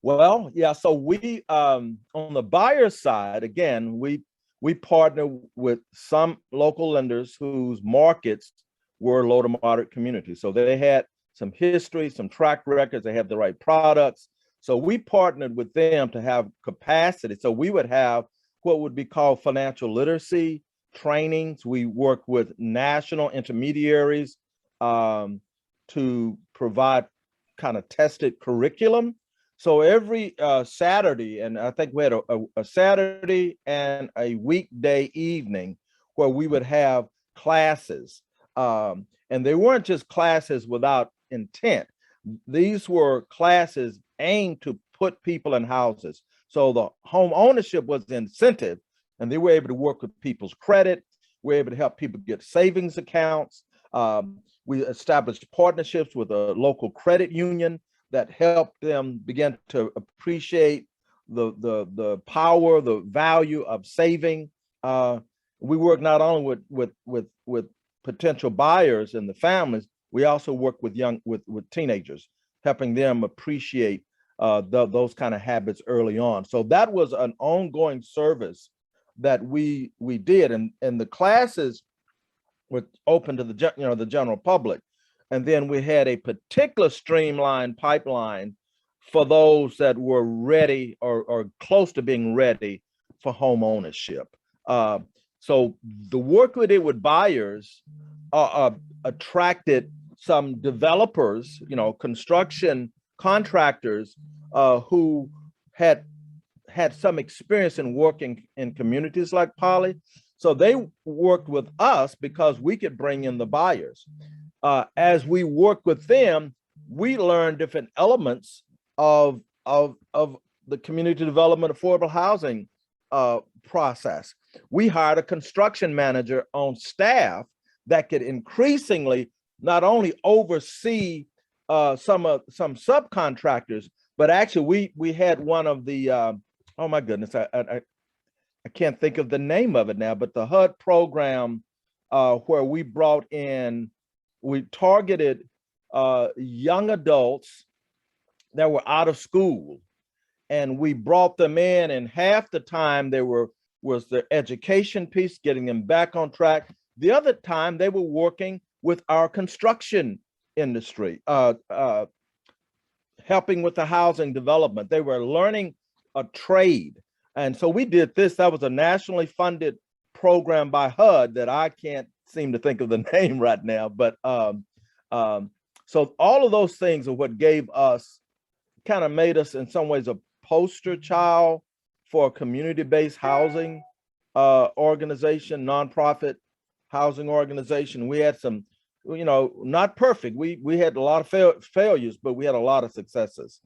Well, yeah. So we on the buyer side, again, we partner with some local lenders whose markets were low to moderate communities. So they had some history, some track records, they have the right products. So we partnered with them to have capacity. So we would have what would be called financial literacy trainings. We work with national intermediaries um, to provide kind of tested curriculum. So every Saturday, and I think we had a Saturday and a weekday evening where we would have classes. And they weren't just classes without intent. These were classes aimed to put people in houses. So the home ownership was the incentive, and they were able to work with people's credit. We're able to help people get savings accounts. We established partnerships with a local credit union that helped them begin to appreciate the power, the value of saving. We work not only with potential buyers and the families, we also work with with teenagers, helping them appreciate those kind of habits early on. So that was an ongoing service that we did, and the classes were open to the general public. And then we had a particular streamlined pipeline for those that were ready or close to being ready for home ownership. So the work we did with buyers attracted some developers, construction contractors who had some experience in working in communities like Poly. So they worked with us because we could bring in the buyers. As we work with them, we learn different elements of the community development affordable housing process. We hired a construction manager on staff that could increasingly not only oversee some subcontractors, but actually we had one of the oh my goodness, I can't think of the name of it now, but the HUD program where we targeted young adults that were out of school, and we brought them in, and half the time was their education piece, getting them back on track. The other time they were working with our construction industry, helping with the housing development. They were learning a trade. And so we did this. That was a nationally funded program by HUD that I can't seem to think of the name right now. But so all of those things are what gave us, kind of made us in some ways a poster child for a community-based housing organization, nonprofit housing organization. We had some, not perfect. We had a lot of failures, but we had a lot of successes.